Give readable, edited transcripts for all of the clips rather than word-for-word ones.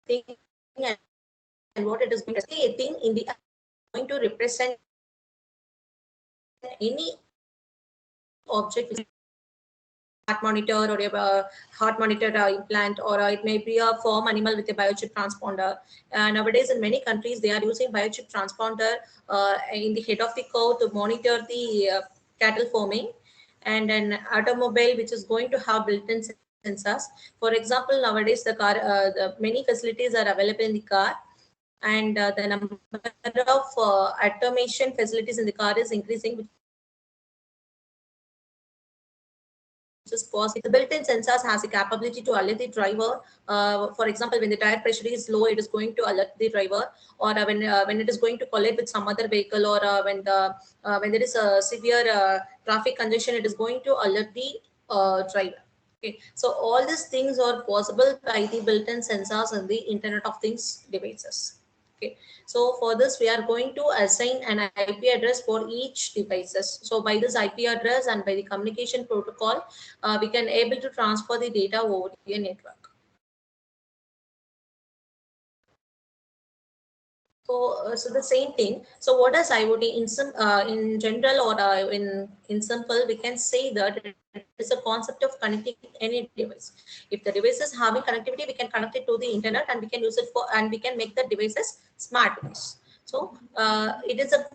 thing and what it is going to say. A thing in the going to represent any object, heart monitor or a heart monitor implant, or it may be a farm animal with a biochip transponder. Nowadays, in many countries, they are using biochip transponder in the head of the cow to monitor the cattle farming, and an automobile which is going to have built-in sensors. For example, nowadays the many facilities are available in the car, and the number of automation facilities in the car is increasing, which is possible. The built-in sensors has a capability to alert the driver. For example, when the tire pressure is low, it is going to alert the driver, or when it is going to collide with some other vehicle, or when there is a severe traffic congestion, it is going to alert the driver. Okay, so all these things are possible by the built-in sensors and the Internet of Things devices. Okay, so for this, we are going to assign an IP address for each devices. So by this IP address and by the communication protocol, we can able to transfer the data over the network. So the same thing. So what is IoT in some in general, or in simple, we can say that it is a concept of connecting any device. If the device is having connectivity, we can connect it to the internet, and we can use it for, and we can make the devices smart device. So it is a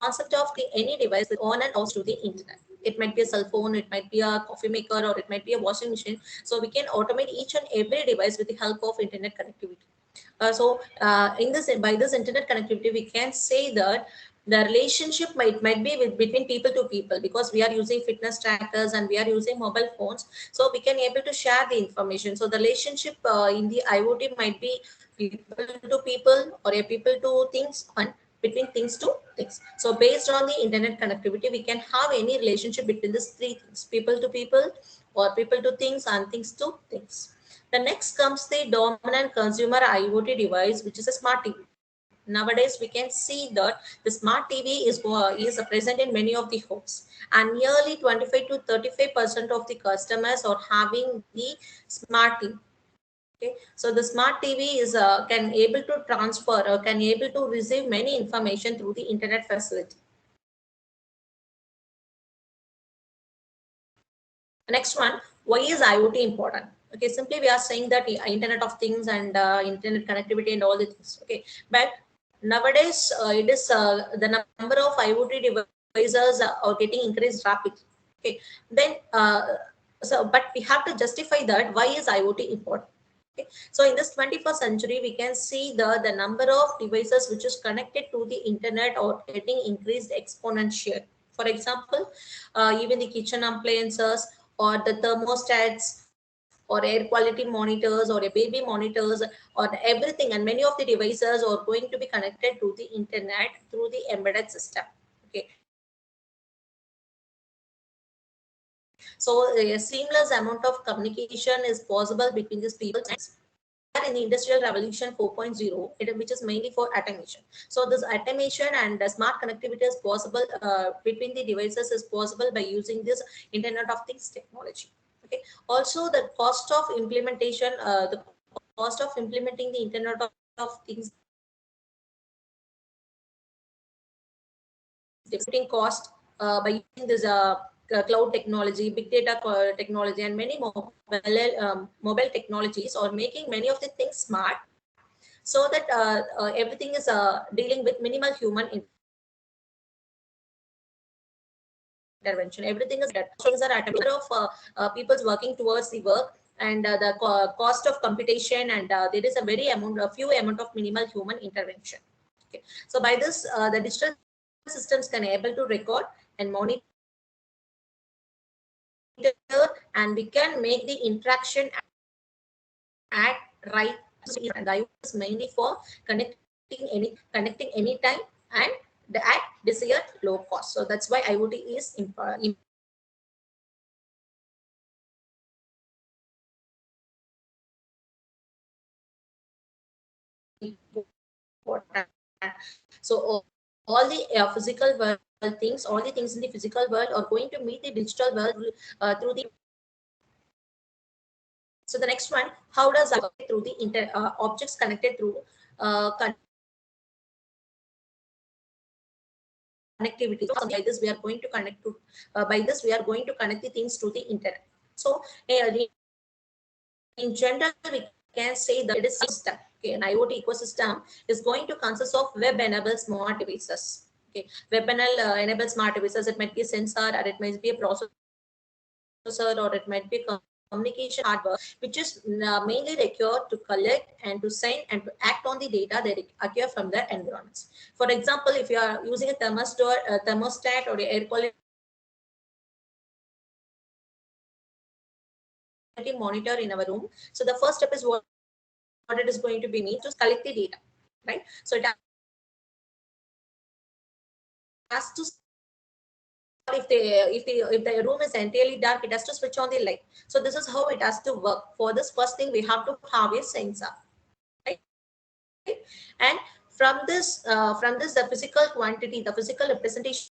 concept of the any device with on and off to the internet. It might be a cell phone, it might be a coffee maker, or it might be a washing machine. So we can automate each and every device with the help of internet connectivity. In this, by this internet connectivity, we can say that the relationship might be between people to people, because we are using fitness trackers and we are using mobile phones, so we can able to share the information. So the relationship in the IoT might be people to people, or a people to things, and between things to things. So based on the internet connectivity, we can have any relationship between these three things: people to people, or people to things, and things to things. The next comes the dominant consumer IoT device, which is a smart TV. Nowadays, we can see that the smart TV is present in many of the homes, and nearly 25 to 35% of the customers are having the smart TV. Okay, so the smart TV is can able to transfer, or can able to receive many information through the internet facility. Next one, why is IoT important? Okay, simply we are saying that the Internet of Things and internet connectivity and all the things. Okay, but nowadays it is the number of IoT devices are getting increased rapidly. Okay, then but we have to justify that why is IoT important. Okay, so in this 21st century, we can see the number of devices which is connected to the internet or getting increased exponential. For example, even the kitchen appliances, or the thermostats, or air quality monitors, or a baby monitors, or everything, and many of the devices are going to be connected to the internet through the embedded system. Okay, so a seamless amount of communication is possible between these people and things. So we are in the Industrial Revolution 4.0, which is mainly for automation. So this automation and smart connectivity is possible between the devices is possible by using this Internet of Things technology. Okay. Also, the cost of implementation, the cost of implementing the Internet of Things devices is computing cost by using this cloud technology, big data technology, and many mobile technologies, or making many of the things smart, so that everything is dealing with minimal human intervention. Everything is things are automated. Number of people's working towards the work, and the cost of computation, and there is a few amount of minimal human intervention. Okay. So by this, the digital systems can able to record and monitor, and we can make the interaction at right. And the IoT is mainly for connecting anytime, and at desired low cost. So that's why IoT is important. So all the physical world things, all the things in the physical world are going to meet the digital world through the So the next one, how does through the objects connected through connectivity. So by this we are going to connect to by this we are going to connect the things to the internet. So in general we can say that it is system. Okay, an IoT ecosystem is going to consist of web-enabled smart devices. Okay, web-enabled smart devices. It might be a sensor, or it might be a processor, or it might be communication hardware, which is mainly required to collect and to send and to act on the data that acquire from their environments. For example, if you are using a thermostat or an air quality monitor in our room, so the first step is what it is going to be need to collect the data, right? So it has to, if the room is entirely dark, it has to switch on the light. So this is how it has to work. For this, first thing we have to have a sensor, right? And from this the physical quantity, the physical representation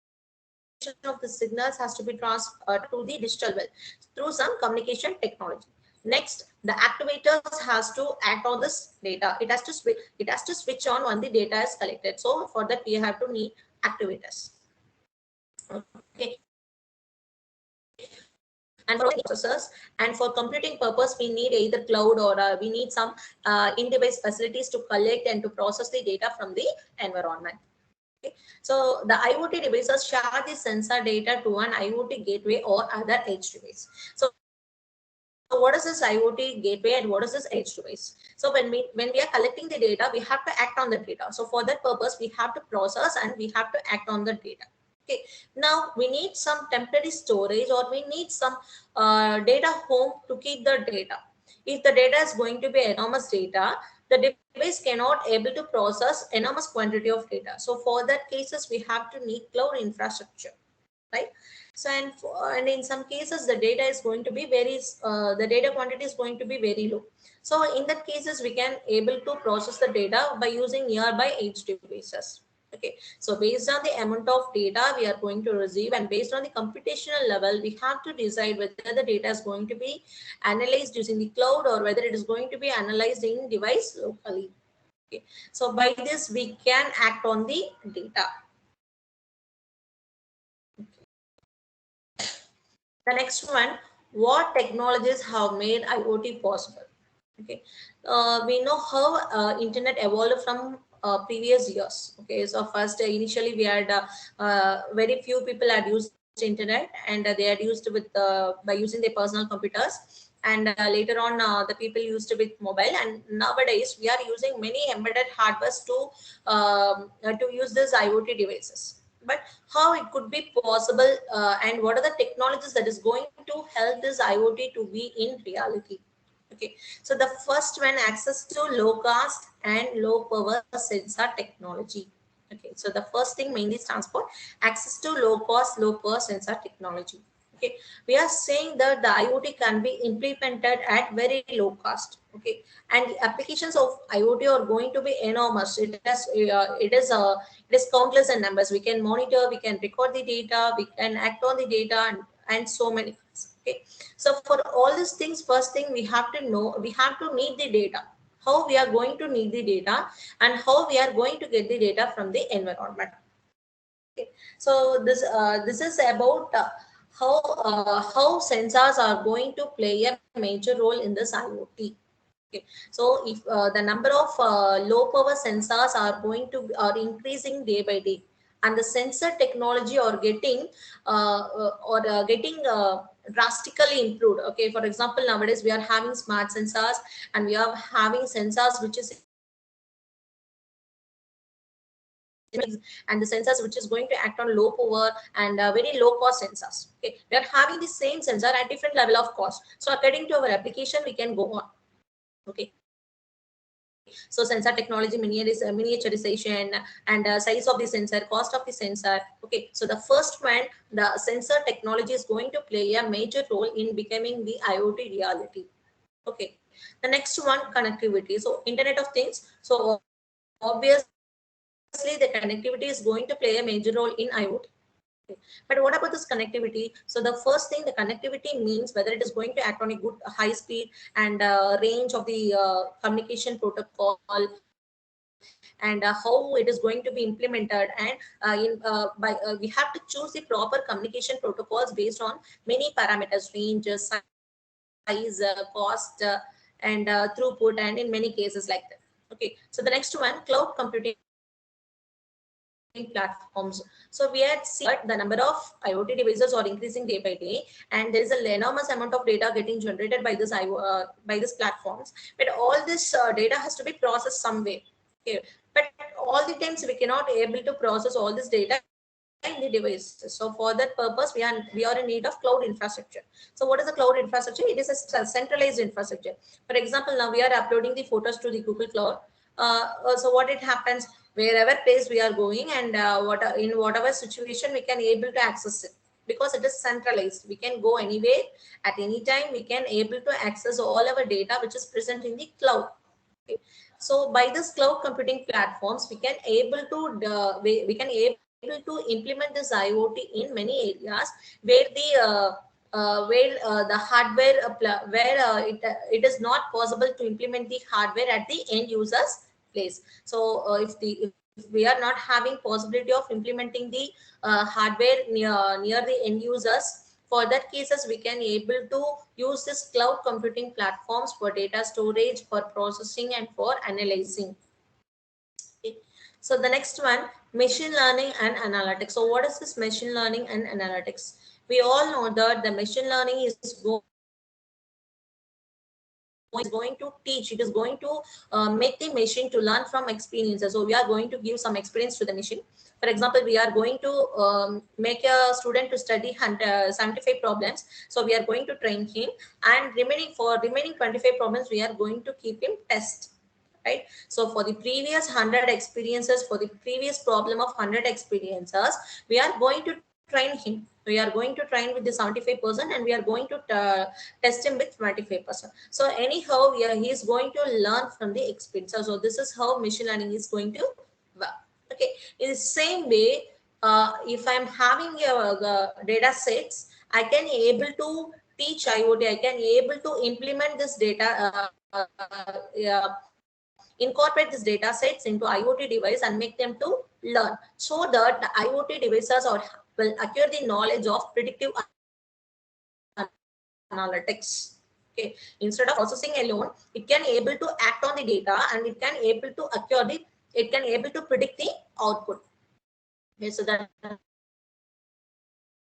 of the signals has to be transferred to the digital world through some communication technology. Next, the activators has to act on this data. It has to switch on when the data is collected. So for that we have to need activators. Okay. And for processors and for computing purpose, we need either cloud or we need some in-device facilities to collect and to process the data from the environment. Okay. So the IoT devices share the sensor data to an IoT gateway or other edge device. So what is this IoT gateway and what is this edge device? So when we are collecting the data, we have to act on the data. So for that purpose, we have to process and we have to act on the data. Okay. Now we need some temporary storage, or we need some data home to keep the data. If the data is going to be enormous data, the device cannot able to process enormous quantity of data. So for that cases, we have to need cloud infrastructure, right? So and in some cases the data is going to be the data quantity is going to be very low. So in that cases we can able to process the data by using nearby edge devices. Okay, so based on the amount of data we are going to receive and based on the computational level, we have to decide whether the data is going to be analyzed using the cloud or whether it is going to be analyzed in device locally. Okay, so by this we can act on the data. The next one, what technologies have made IoT possible? Okay, we know how internet evolved from previous years. Okay, so first initially we had very few people had used internet, and they had used with by using their personal computers, and later on the people used with mobile, and nowadays we are using many embedded hardwares to use these IoT devices. But how it could be possible, and what are the technologies that is going to help this IoT to be in reality? Okay, so the first one, access to low cost and low power sensor technology. Okay, so the first thing mainly stands for access to low cost, low power sensor technology. Okay, we are saying that the IoT can be implemented at very low cost. Okay, and the applications of IoT are going to be enormous. It is countless in numbers. We can monitor, we can record the data, we can act on the data, and so many things. Okay, so for all these things, first thing we have to know, we have to need the data. How we are going to need the data and how we are going to get the data from the environment. Okay. So this is about how sensors are going to play a major role in this IoT. Okay. So if the number of low power sensors are increasing day by day, and the sensor technology are getting drastically improved. Okay, for example, nowadays we are having smart sensors, and we are having sensors which is and the sensors which is going to act on low power and very low cost sensors. Okay, we are having the same sensor at different level of cost. So according to our application, we can go on. Okay, so sensor technology, miniaturization, and size of the sensor, cost of the sensor. Okay, so the first one, the sensor technology is going to play a major role in becoming the IoT reality. Okay, the next one, connectivity. So Internet of Things. So obviously the connectivity is going to play a major role in IoT. But what about this connectivity? So the first thing, the connectivity means whether it is going to act on a good high speed and range of the communication protocol, and how it is going to be implemented, and we have to choose the proper communication protocols based on many parameters, range, size, cost, and throughput, and in many cases like that. Okay, so the next one, cloud computing platforms. So we had seen that the number of IoT devices are increasing day by day, and there is an enormous amount of data getting generated by by this platforms. But all this data has to be processed some way. Okay, but all the times we cannot able to process all this data in the devices. So for that purpose, we are in need of cloud infrastructure. So what is the cloud infrastructure? It is a centralized infrastructure. For example, now we are uploading the photos to the Google Cloud. So what it happens, wherever place we are going, and in whatever situation we can able to access it, because it is centralized. We can go anywhere at any time. We can able to access all our data which is present in the cloud. Okay. So by this cloud computing platforms, we can able to we can able to implement this IoT in many areas where the hardware where it is not possible to implement the hardware at the end users place. So if we are not having possibility of implementing the hardware near the end users, for that cases we can able to use this cloud computing platforms for data storage, for processing, and for analyzing. Okay. So the next one, machine learning and analytics. So what is this machine learning and analytics? We all know that the machine learning is going to teach, it is going to make the machine to learn from experiences. So we are going to give some experience to the machine. For example, we are going to make a student to study 75 problems. So we are going to train him, and remaining 25 problems we are going to keep him test. Right. So for the previous 100 experiences, for the previous problem of 100 experiences, we are going to train him. We are going to train with the 75% and we are going to test him with 25%. So anyhow, he is going to learn from the experience. So this is how machine learning is going to work. Okay. In the same way, if I'm having data sets, I can able to teach IoT, I can able to implement this data, incorporate this data sets into IoT device and make them to learn, so that the IoT devices will acquire the knowledge of predictive analytics. Okay. Instead of processing alone, it can able to act on the data, and it can able to acquire the, it can able to predict the output. Okay, so that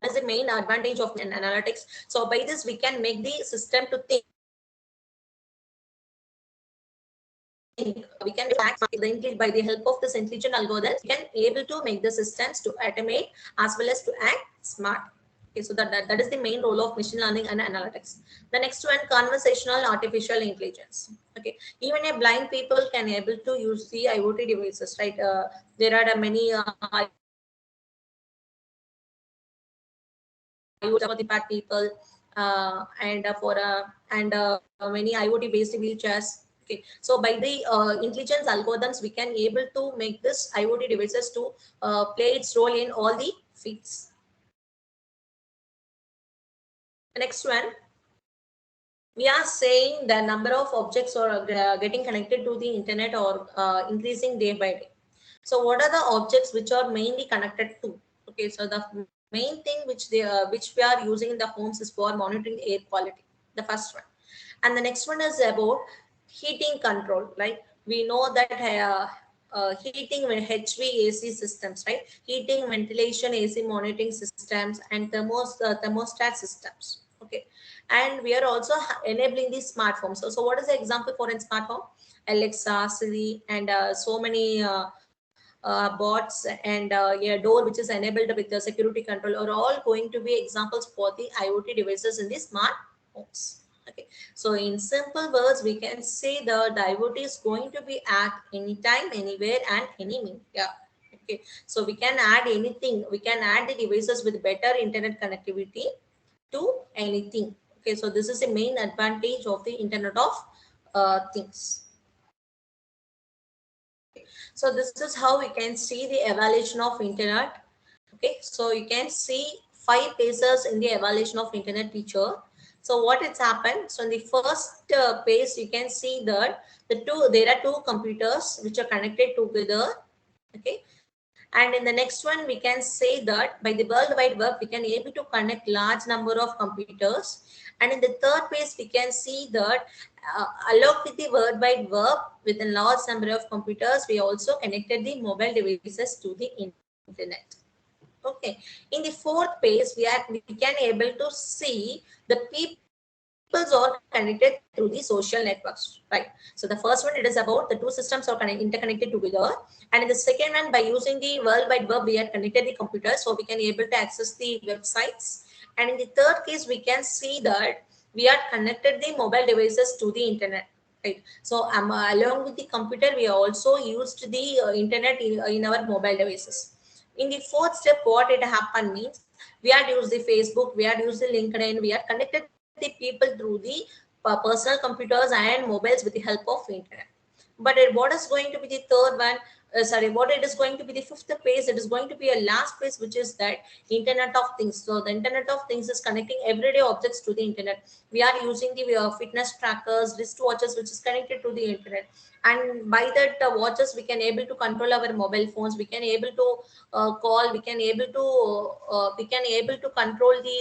is the main advantage of machine learning and analytics. So by this we can make the system to think. We can make the system to think. We can by the help of this intelligent algorithms, we can able to make the systems to automate as well as to act smart. Okay, so that is the main role of machine learning and analytics. The next one, conversational artificial intelligence. Okay, even a blind people can able to use the IoT devices, right? There are many IoT devices for the blind people, and for many IoT based wheelchairs. Okay, so by the intelligence algorithms, we can able to make this IoT devices to play its role in all the fields. The next one, we are saying the number of objects are getting connected to the internet or increasing day by day. So what are the objects which are mainly connected to? Okay, so the main thing which we are using in the homes is for monitoring air quality, the first one. And the next one is about heating control. Like we know that heating HVAC systems, right? Heating, ventilation, AC monitoring systems, and thermostat systems. Okay, and we are also enabling the smart home. So what is the example for a smart home? Alexa, Siri, and so many bots, and a door which is enabled with the security control are all going to be examples for the IoT devices in the smart homes. Okay, so in simple words, we can say the IoT is going to be at anytime, anywhere, and any media. Okay, so we can add anything. We can add the devices with better internet connectivity to anything. Okay, so this is the main advantage of the Internet of Things. Okay. So this is how we can see the evaluation of internet. Okay, so you can see 5 phases in the evaluation of internet feature. So what it's happened? So in the first phase, you can see that there are two computers which are connected together. Okay, and in the next one, we can say that by the World Wide Web, we can able to connect large number of computers. And in the third phase, we can see that along with the World Wide Web, with a large number of computers, we also connected the mobile devices to the internet. Okay. In the fourth phase, we can able to see the peoples are connected through the social networks, right? So the first one, it is about the two systems are interconnected together, and in the second one, by using the World Wide Web, we are connected the computer, so we can able to access the websites. And in the third case, we can see that we are connected the mobile devices to the internet. Right. So along with the computer, we also used the internet in our mobile devices. In the fourth step, what it happened means we had used the Facebook, we had used the LinkedIn, we had connected the people through the personal computers and mobiles with the help of internet. But what is going to be the third one? What it is going to be the fifth phase? It is going to be a last phase, which is that Internet of Things. So the Internet of Things is connecting everyday objects to the internet. We are using the fitness trackers, wristwatches, which is connected to the internet. And by that watches, we can able to control our mobile phones. We can able to call. We can able to control the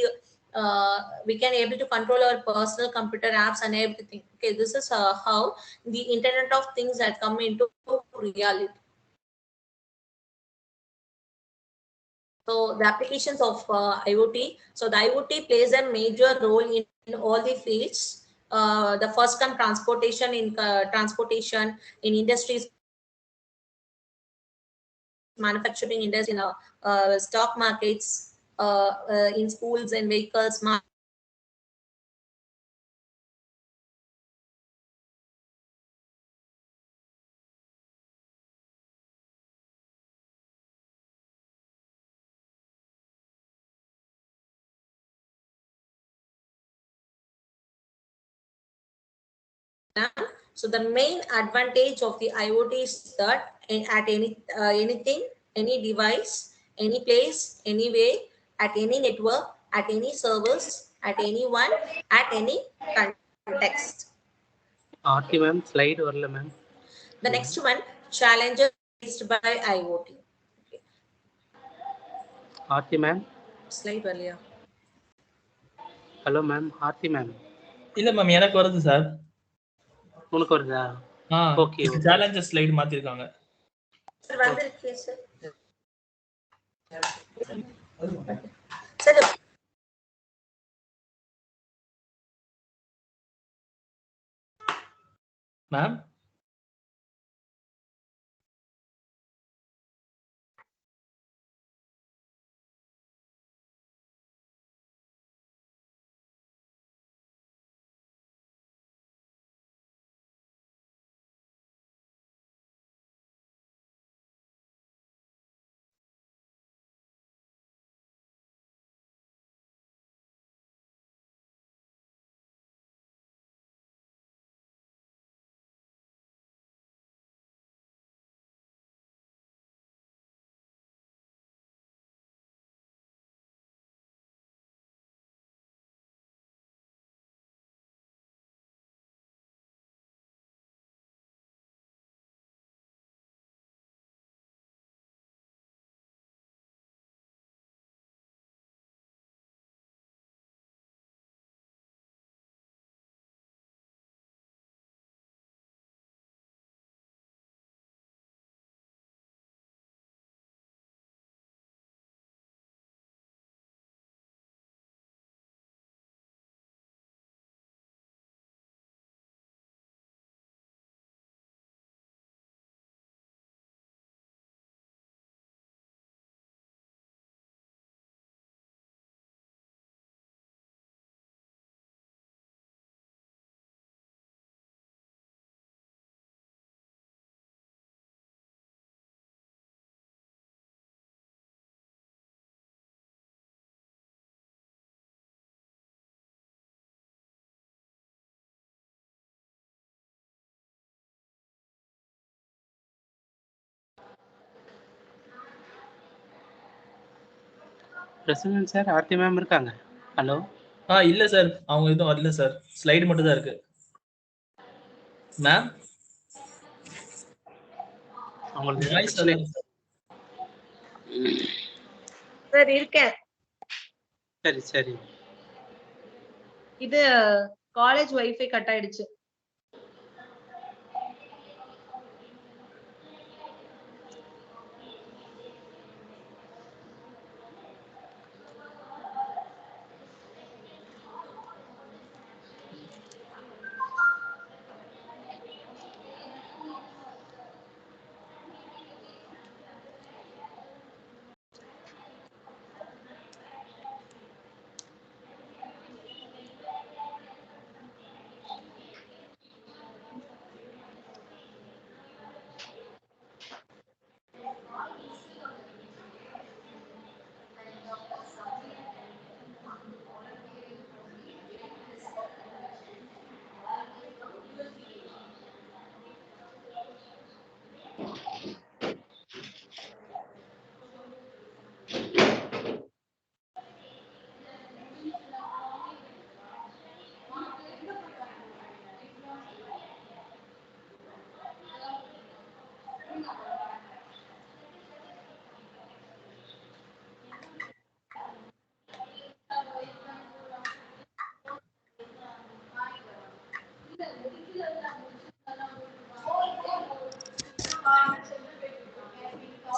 we can able to control our personal computer apps and everything. Okay, this is how the Internet of Things had come into reality. So the applications of IoT. So the IoT plays a major role in all the fields. The first come transportation, in industries, manufacturing industries, in stock markets, in schools and vehicles, marketing, education, so the main advantage of the IoT is that at anything, any device, any place, anywhere, at any network, at any service, at anyone, at any context. Aarthi ma'am slide வரல ma'am. The next one, challenges faced by IoT. Okay. Aarthi ma'am. Slide earlier. Hello ma'am, Aarthi ma'am. இல்ல ma'am, எனக்கு வருது sir. உனக்கு வருதா? Okay. Challenges slide மாத்திருக்காங்க. Sir வந்திருக்கு sir. Sir ma'am present sir, Aarthi ma'am இருக்காங்க. Hello. இல்ல சார், அவங்க எதுவும் வரல சார். ஸ்லைடு மட்டும் தான் இருக்கு. மேம் அவங்களுக்கு வாய்ஸ் பிரச்சனை வரல சார். சார் இருக்கேன். சரி சரி. இது காலேஜ் வைஃபை கட் ஆயிடுச்சு.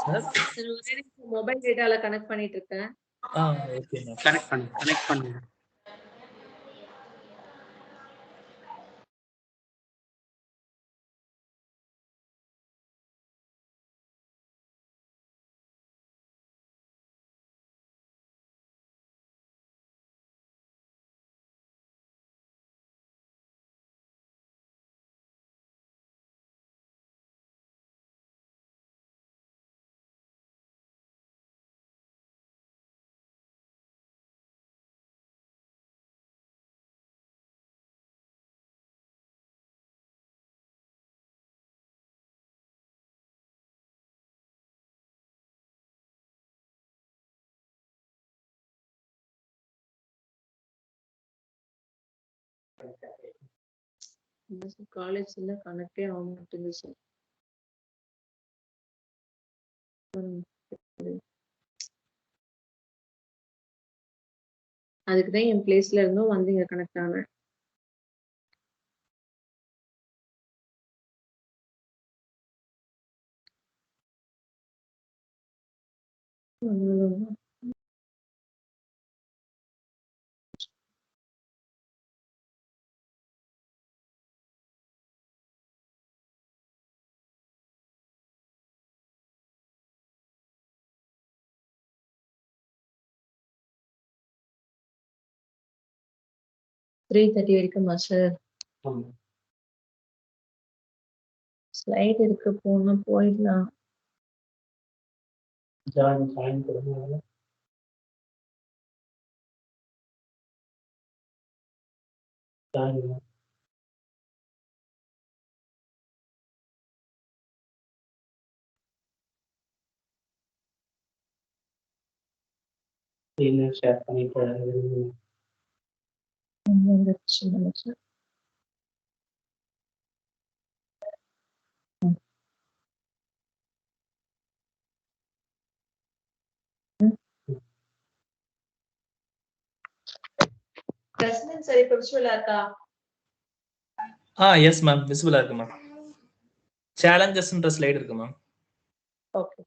சார் மொபைல் டேட்டால கனெக்ட் பண்ணிட்டு இருக்கேன். Okay ma'am. கனெக்ட் பண்ணு. காலேஜ்ல கனெக்டே ஆக மாட்டேங்குது சார். அதுக்குதான் என் பிளேஸ்ல இருந்தும் வந்து இங்க கனெக்ட் ஆனேன். வரைக்குமா சார்? ஸ்லைட் இருக்கு, போனா போயிடலாம். ஷேர் பண்ணிட்டு நினைச்சேன். பிரசிடென்ட் சரி விர்ச்சுவலா இருக்கா? எஸ் மேம், விசிபிளா இருக்கு மேம். சேலஞ்சஸ்ன்ற ஸ்லைடு இருக்கு மேம். ஓகே.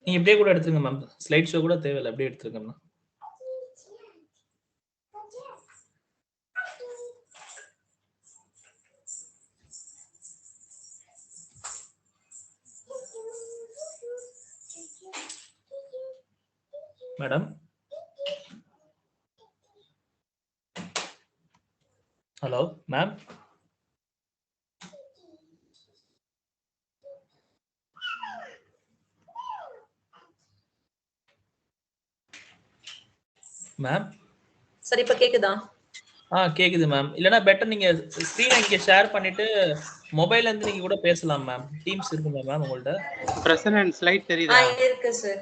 நீங்க இப்படியே கூட எடுத்துருங்க மேம். ஸ்லைட் ஷோ கூட தேவையில்லை, அப்படியே எடுத்துருங்க ma'am. Madam, hello ma'am. Ma'am சரி, இப்ப கேக்குதா? கேக்குது மேம். இல்லனா பெட்டர் நீங்க ஸ்கிரீனை இங்க ஷேர் பண்ணிட்டு மொபைல்ல இருந்து நீங்க கூட பேசலாம் மேம். டீம்ஸ் இருக்குமா மேம் உங்கள்ட்ட? பிரசன்ட் ஸ்லைட் தெரியுதா? இருக்கு சார்.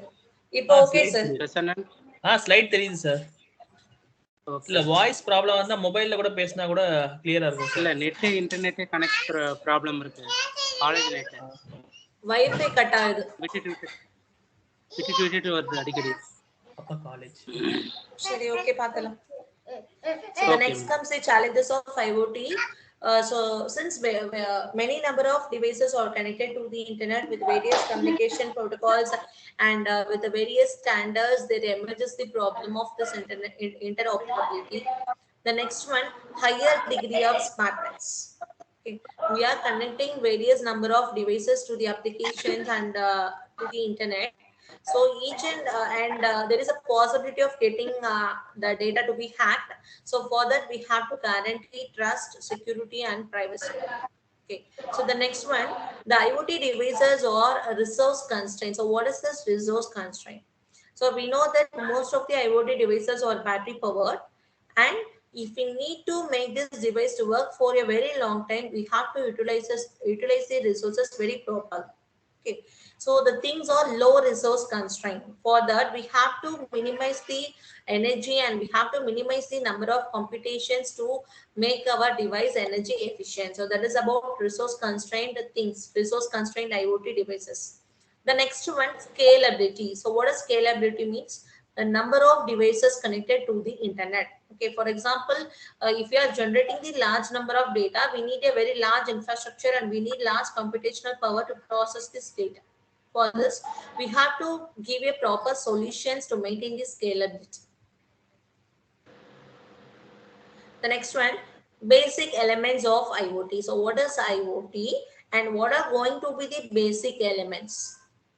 இப்போ ஓகே சார். பிரசன்ட் ஸ்லைட் தெரியுது சார். இல்ல வாய்ஸ் ப்ராப்ளம் வந்தா மொபைல்ல கூட பேசினா கூட கிளியரா இருக்கும் சார். இல்ல நெட் இன்டர்நெட் கனெக்ட் ப்ராப்ளம் இருக்கு. College net. வைஃபை கட் ஆகுது. விட்டுட்டு வருது அடிக்கடி. அப்பா காலேஜ். சரி ஓகே பார்க்கலாம். So the next comes the challenges of IoT. So since many number of devices are connected to the internet with various communication protocols and with the various standards, there emerges the problem of this interoperability. The next one, higher degree of smartness. Okay. We are connecting various number of devices to the applications and to the internet. So each and there is a possibility of getting the data to be hacked. So for that we have to guarantee trust, security and privacy. Okay. So the next one, the IoT devices or resource constraints. So what is this resource constraint? So we know that most of the IoT devices are battery powered, and if we need to make this device to work for a very long time, we have to utilize the resources very properly. Okay. So the things are low resource constraint. For that, we have to minimize the energy and we have to minimize the number of computations to make our device energy efficient. So that is about resource constrained things, resource constrained IoT devices. The next one, scalability. So what does scalability means? The number of devices connected to the internet. Okay, for example, if we are generating the large number of data, we need a very large infrastructure and we need large computational power to process this data. For this, we have to give a proper solutions to maintain the scalability. The next one, basic elements of IoT. So what is IoT and what are going to be the basic elements?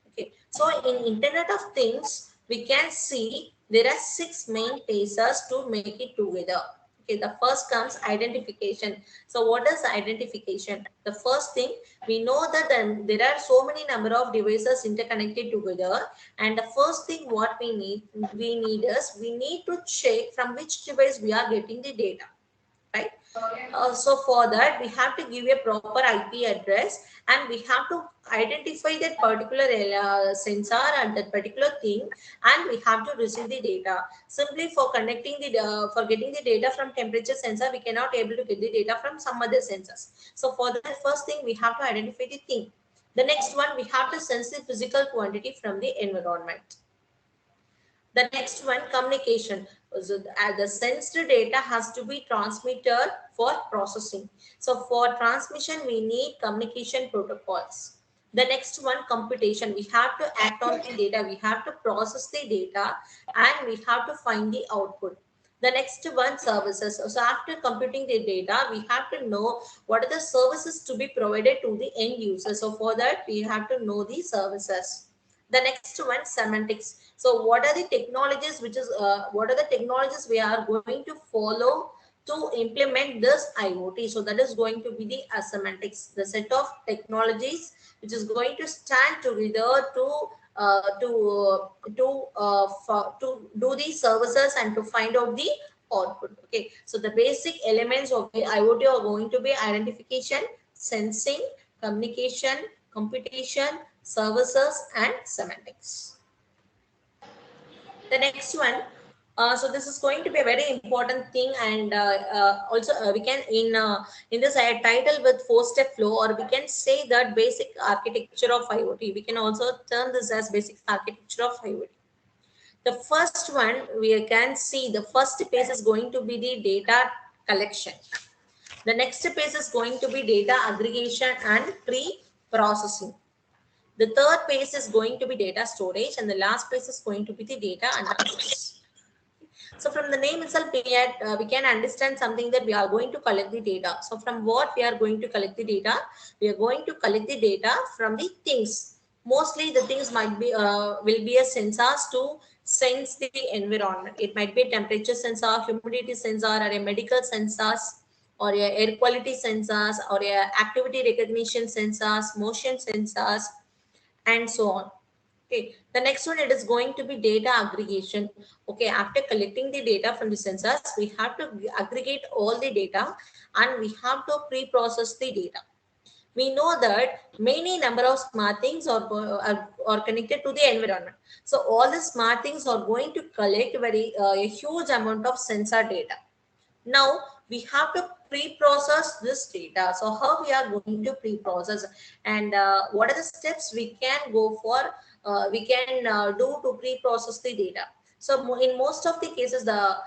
Okay, so in Internet of Things, we can see there are 6 main phases to make it together. Okay, the first comes identification. So what is identification? The first thing, we know that there are so many number of devices interconnected together, and the first thing what we need is we need to check from which device we are getting the data, right? So for that we have to give a proper IP address and we have to identify that particular sensor and that particular thing, and we have to receive the data. Simply for connecting the for getting the data from temperature sensor, we cannot able to get the data from some other sensors. So for that, first thing we have to identify the thing. The next one, we have to sense the physical quantity from the environment. The next one, communication. So the sensed data has to be transmitted for processing. So for transmission, we need communication protocols. The next one, computation. We have to act on the data. We have to process the data and we have to find the output. The next one, services. So after computing the data, we have to know what are the services to be provided to the end user. So for that, we have to know the services. The next one, semantics. So what are the technologies what are the technologies we are going to follow to implement this IoT? So that is going to be the semantics, the set of technologies which is going to stand together to do these services and to find out the output. Okay, so the basic elements of the IoT are going to be identification, sensing, communication, computation, services and semantics. The next one, so this is going to be a very important thing, and also we can in this title with 4-step flow, or we can say that basic architecture of IoT. We can also term this as basic architecture of IoT. The first one, we can see the first phase is going to be the data collection. The next phase is going to be data aggregation and pre-processing. The third phase is going to be data storage, and the last phase is going to be the data analysis. So from the name itself, we can understand something that we are going to collect the data. So from what we are going to collect the data? We are going to collect the data from the things. Mostly the things might be will be a sensors to sense the environment. It might be a temperature sensor, humidity sensor, or a medical sensors, or a air quality sensors, or a activity recognition sensors, motion sensors, and so on. Okay, the next one, it is going to be data aggregation. Okay, after collecting the data from the sensors, we have to aggregate all the data and we have to pre-process the data. We know that many number of smart things are connected to the environment. So all the smart things are going to collect a huge amount of sensor data. Now we have to pre-process this data. So how we are going to pre-process, and what are the steps we can go for, we can do to pre-process the data. So in most of the cases, the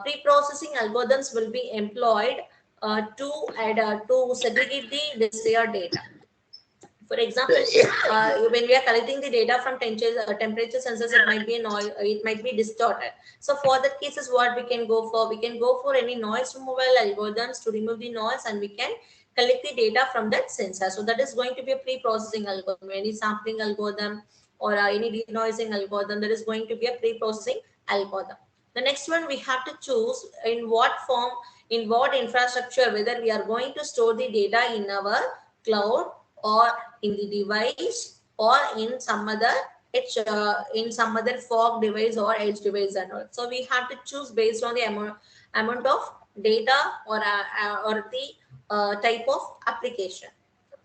pre-processing algorithms will be employed to segregate the desired data. For example, when we are collecting the data from temperature sensors, it might be it might be distorted. So for that cases, what we can go for? We can go for any noise removal algorithms to remove the noise, and we can collect the data from that sensor. So that is going to be a pre-processing algorithm, any sampling algorithm or any denoising algorithm. That is going to be a pre-processing algorithm. The next one, we have to choose in what form, in what infrastructure, whether we are going to store the data in our cloud or in the device or in some other fog device or edge device and all. So we have to choose based on the amount of data or the type of application.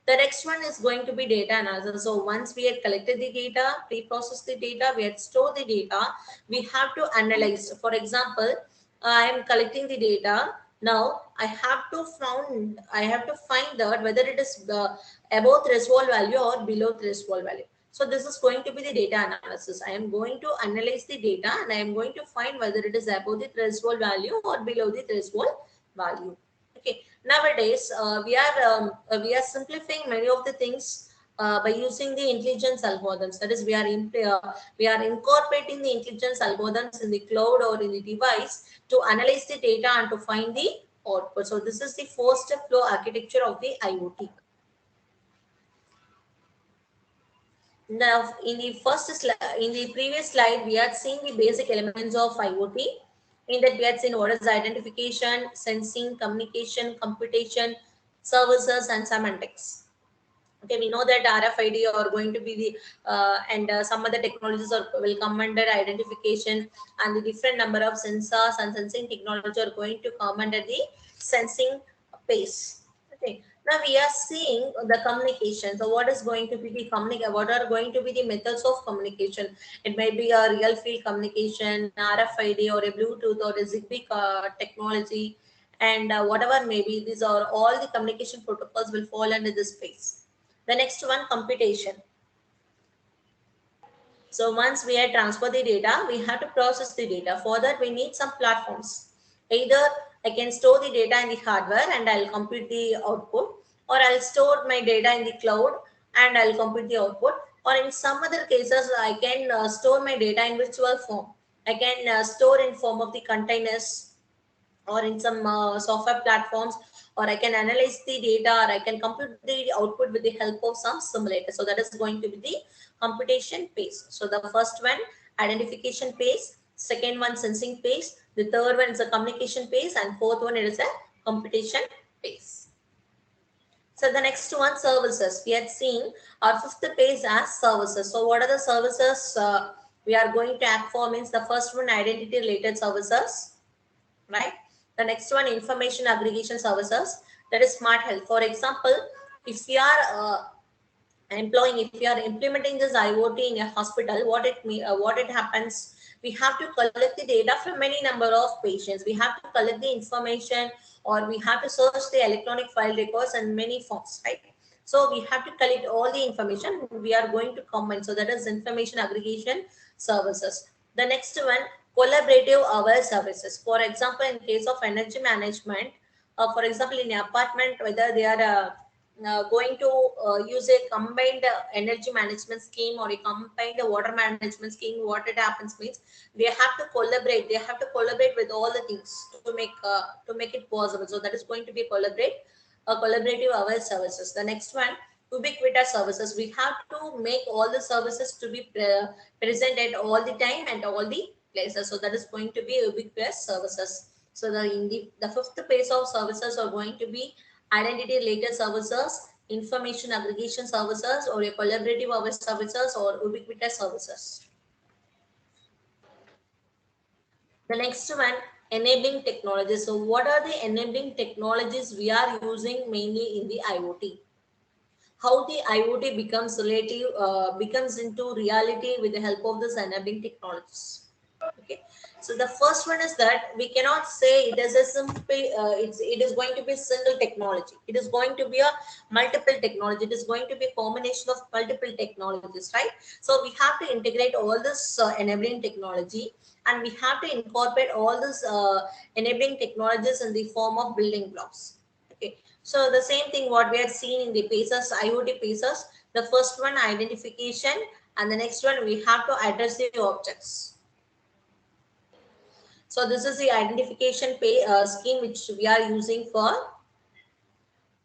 The next one is going to be data analysis. So once we had collected the data, pre-processed the data, we had stored the data, we have to analyze. For example, I am collecting the data. Now I have to find out whether it is above threshold value or below threshold value. So this is going to be the data analysis. I am going to analyze the data and I am going to find whether it is above the threshold value or below the threshold value. Okay. Nowadays, we are simplifying many of the things by using the intelligence algorithms. That is, we are incorporating the intelligence algorithms in the cloud or in the device to analyze the data and to find the output. So this is the four-step flow architecture of the IoT. Now, in the previous slide, we had seen the basic elements of IoT. In that, we had seen what is identification, sensing, communication, computation, services, and semantics. Okay, we know that RFID are going to be the and some other technologies will come under identification, and the different number of sensors and sensing technology are going to come under the sensing pace. Okay, now we are seeing the communication. So what is going to be the what are going to be the methods of communication? It may be a real field communication, RFID, or a Bluetooth or a Zigbee technology, and whatever may be, these are all the communication protocols will fall under this space. The next one, computation. So once we have transferred the data, we have to process the data. For that, we need some platforms. Either I can store the data in the hardware and I'll compute the output, or I'll store my data in the cloud and I'll compute the output. Or in some other cases, I can store my data in virtual form. I can store in form of the containers or in some software platforms, or I can analyze the data, or I can compute the output with the help of some simulator. So that is going to be the computation pace. So the first one, identification pace, second one, sensing pace, the third one is a communication pace, and fourth one, it is a computation pace. So the next one, services. We had seen our fifth pace as services. So what are the services we are going to act for? Means the first one, identity related services, right? The next one, information aggregation services, that is smart health. For example, if we are if you are implementing this IoT in a hospital, what it happens, we have to collect the data from many number of patients. We have to collect the information, or we have to search the electronic file records and many forms, right? So we have to collect all the information. We are going to combine. So that is information aggregation services. The next one, collaborative aware services. For example, in case of energy management, for example, in an apartment, whether they are going to use a combined energy management scheme or a combined water management scheme, what it happens means they have to collaborate. They have to collaborate with all the things to make it possible. So that is going to be collaborative aware services. The next one, ubiquitous services. We have to make all the services to be present at all the time and all the places. So that is going to be ubiquitous services. So the fifth phase of services are going to be identity related services, information aggregation services, or your collaborative OS services, or ubiquitous services. The next one, enabling technologies. So what are the enabling technologies we are using mainly in the IoT? How the IoT becomes relative, becomes into reality with the help of this enabling technologies. Okay, so the first one is that we cannot say it is a simple, it is going to be a single technology. It is going to be a multiple technology. It is going to be a combination of multiple technologies, right? So we have to integrate all this enabling technology, and we have to incorporate all this enabling technologies in the form of building blocks. Okay, so the same thing what we have seen in the PACES, IoT PACES. The first one, identification, and the next one, we have to address the objects. So this is the identification scheme which we are using for.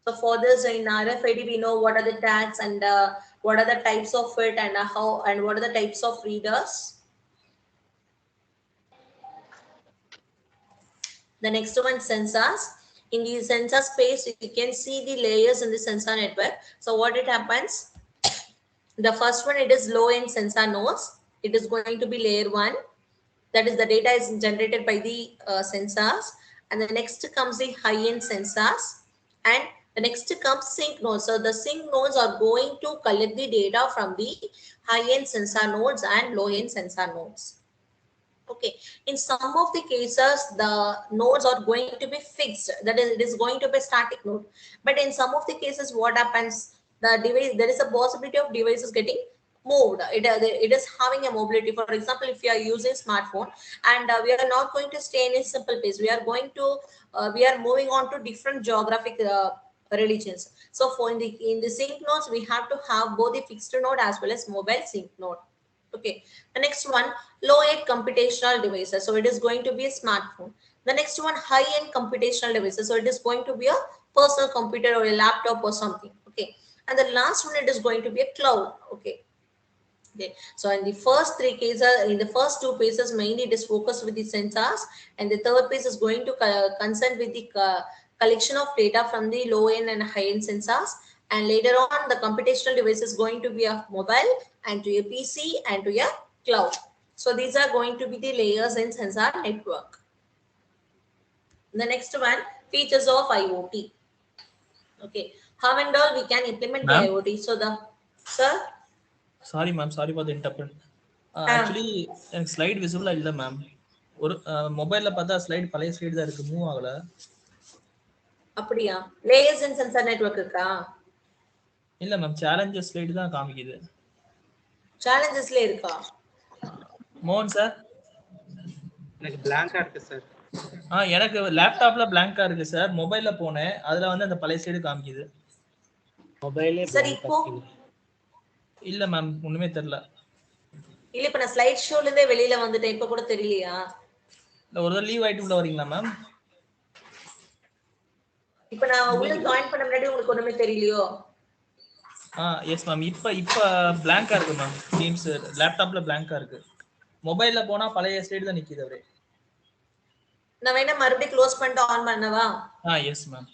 So for this in RFID, we know what are the tags and what are the types of it, and how, and what are the types of readers. The next one, sensors. In the sensor space, you can see the layers in the sensor network. So what it happens? The first one, it is low end sensor nodes. It is going to be layer 1. That is, the data is generated by the sensors. And the next comes the high end sensors. And the next comes sync nodes. So the sync nodes are going to collect the data from the high end sensor nodes and low end sensor nodes. Okay, in some of the cases, the nodes are going to be fixed. That is, it is going to be static node. But in some of the cases, what happens? The device, there is a possibility of devices getting moved. It is having a mobility. For example, if you are using smartphone, and we are not going to stay in a simple place, we are going to we are moving on to different geographic religions. So for in the sync nodes, we have to have both the fixed node as well as mobile sync node. Okay, the next one, low-end computational devices. So it is going to be a smartphone. The next one, high-end computational devices. So it is going to be a personal computer or a laptop or something. Okay, and the last one, it is going to be a cloud. Okay. Okay. So in the first three cases, in the first two phases, mainly it is focused with the sensors, and the third phase is going to concern with the collection of data from the low end and high end sensors. And later on, the computational device is going to be a mobile, and to a PC, and to a cloud. So these are going to be the layers in sensor network. The next one, features of IoT. Okay, how and all we can implement the IoT. So the, sir. Sorry ma'am, sorry for the interrupt. Actually எனக்கு slide விசிபிளா இல்ல ma'am. ஒரு மொபைல்ல பார்த்தா slide பழைய slide தான் இருக்கு, move ஆகல. அப்படியா? லேயர்ஸ் இன் சென்சார் நெட்வொர்க் இருக்கா? இல்ல மேம், சேலஞ்சஸ் ஸ்லைட் தான் காமிக்குது. சேலஞ்சஸ்ல இருக்கா? மோகன் சார், எனக்கு blank-ஆ இருக்கு சார். எனக்கு லேப்டாப்ல blank-ஆ இருக்கு சார். மொபைல்ல போனேன், அதுல வந்து அந்த பழைய ஸ்லைட் காமிக்குது. மொபைலே சரி, இப்போ இல்ல மேம், ஒண்ணுமே தெரியல. இல்ல, இப்ப நான் ஸ்லைட் ஷோல இருந்தே வெளியில வந்துட்டேன், இப்ப கூட தெரியலையா? இல்ல, ஒரு லீவ் ஆயிட்டு உள்ள வரீங்களா மேம்? இப்ப நான் உள்ள ஜாயின் பண்ண முன்னாடி உங்களுக்கு ஒண்ணுமே தெரியலையோ? Yes ma'am. இப்ப blank-ஆ இருக்கு மேம். டீம்ஸ் லேப்டாப்ல blank-ஆ இருக்கு. மொபைல்ல போனா பழைய ஸ்லைட் தான் நிக்குது அப்படியே. நான் வேணா மறுபடியும் க்ளோஸ் பண்ணிட்டு ஆன் பண்ணவா? Yes ma'am.